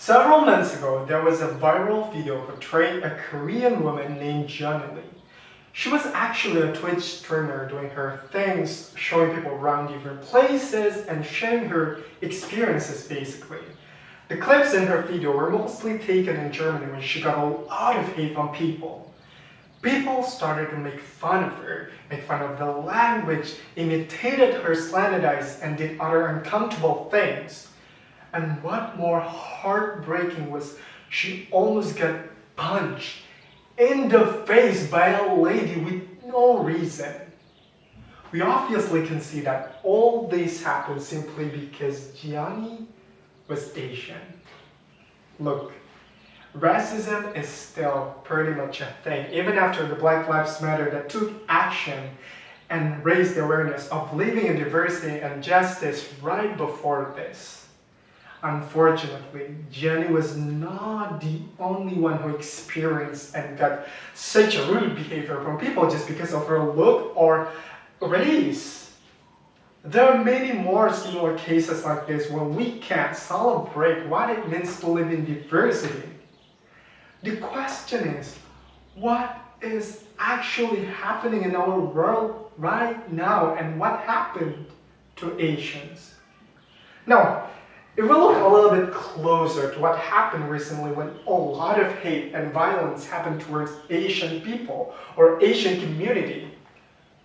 Several months ago, there was a viral video portraying a Korean woman named Johnny Lee. She was actually a Twitch streamer doing her things, showing people around different places and sharing her experiences basically. The clips in her video were mostly taken in Germany when she got a lot of hate from people. People started to make fun of her, make fun of the language, imitated her slanted eyes, and did other uncomfortable things. And what more heartbreaking was she almost got punched in the face by a lady with no reason. We obviously can see that all this happened simply because Gianni was Asian. Look, racism is still pretty much a thing, even after the Black Lives Matter that took action and raised the awareness of living in diversity and justice right before this. Unfortunately, Jenny was not the only one who experienced and got such a rude behavior from people just because of her look or race. There are many more similar cases like this where we can't celebrate what it means to live in diversity. The question is, what is actually happening in our world right now and what happened to Asians? Now, if we look a little bit closer to what happened recently when a lot of hate and violence happened towards Asian people or Asian community,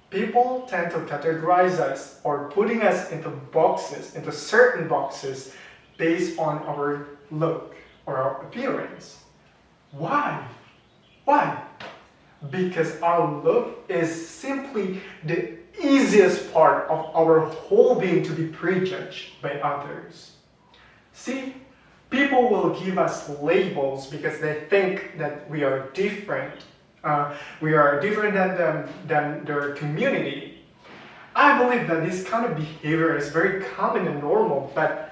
people tend to categorize us or putting us into boxes, into certain boxes based on our look or our appearance. Why? Why? Because our look is simply the easiest part of our whole being to be prejudged by others. See, people will give us labels because they think that we are different. We are different than their community. I believe that this kind of behavior is very common and normal, but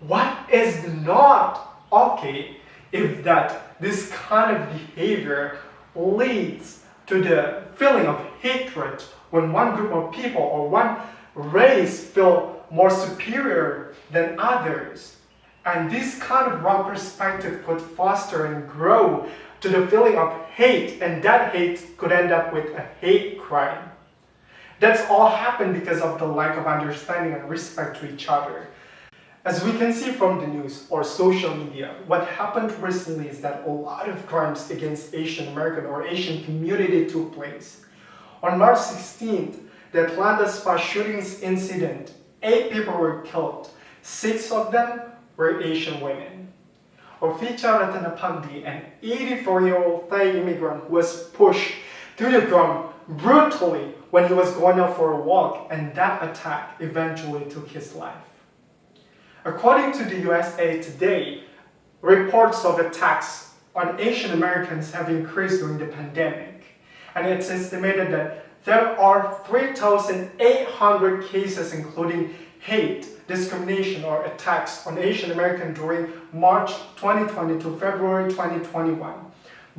what is not okay is that this kind of behavior leads to the feeling of hatred when one group of people or one race feel more superior than others. And this kind of wrong perspective could foster and grow to the feeling of hate, and that hate could end up with a hate crime. That's all happened because of the lack of understanding and respect to each other. As we can see from the news or social media, what happened recently is that a lot of crimes against Asian American or Asian community took place. On March 16th, the Atlanta spa shootings incident, 8 people were killed. 6 of them were Asian women. Oficha Ratanapandi, an 84-year-old Thai immigrant, was pushed to the ground brutally when he was going out for a walk, and that attack eventually took his life. According to the USA Today, reports of attacks on Asian Americans have increased during the pandemic, and it's estimated that there are 3,800 cases including hate, discrimination, or attacks on Asian Americans during March 2020 to February 2021.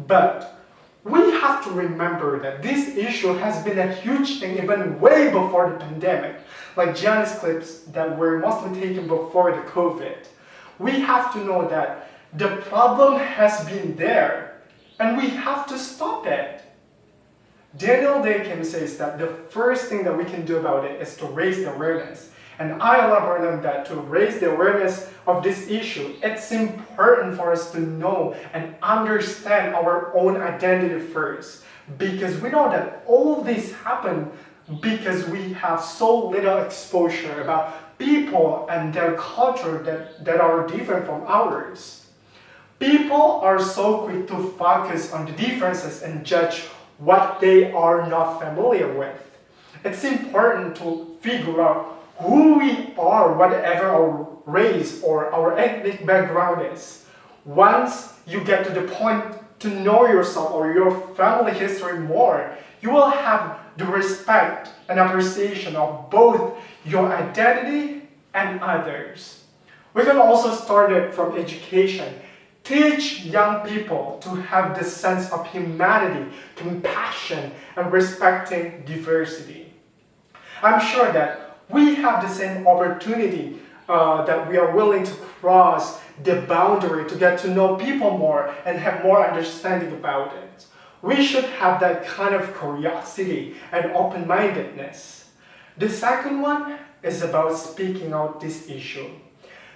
But we have to remember that this issue has been a huge thing even way before the pandemic, like Gianni's clips that were mostly taken before the COVID. We have to know that the problem has been there, and we have to stop it. Daniel Day Kim says that the first thing that we can do about it is to raise the awareness. And I elaborate on that to raise the awareness of this issue. It's important for us to know and understand our own identity first, because we know that all this happened because we have so little exposure about people and their culture that are different from ours. People are so quick to focus on the differences and judge what they are not familiar with. It's important to figure out who we are, whatever our race or our ethnic background is. Once you get to the point to know yourself or your family history more, you will have the respect and appreciation of both your identity and others. We can also start it from education. Teach young people to have the sense of humanity, compassion, and respecting diversity. I'm sure that we have the same opportunity that we are willing to cross the boundary to get to know people more and have more understanding about it. We should have that kind of curiosity and open-mindedness. The second one is about speaking out this issue.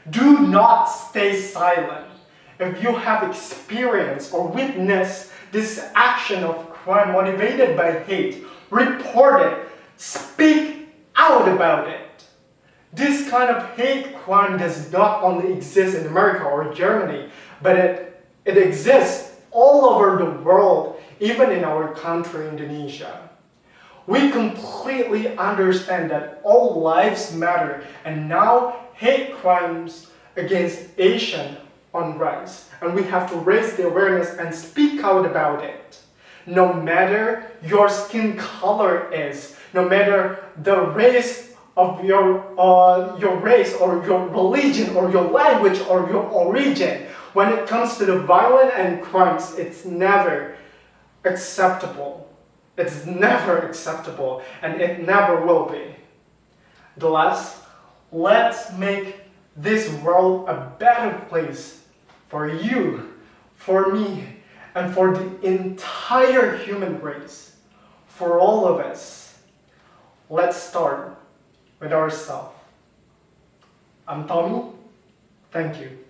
Do not stay silent. If you have experienced or witnessed this action of crime motivated by hate, report it. Speak out about it. This kind of hate crime does not only exist in America or Germany, but it exists all over the world, even in our country, Indonesia. We completely understand that all lives matter, and now hate crimes against Asian on rise, and we have to raise the awareness and speak out about it. No matter your skin color is, no matter the race of your race or your religion or your language or your origin, when it comes to the violence and crimes, it's never acceptable. It's never acceptable, and it never will be. The last, let's make this world a better place for you, for me, and for the entire human race, for all of us. Let's start with ourselves. I'm Tommy. Thank you.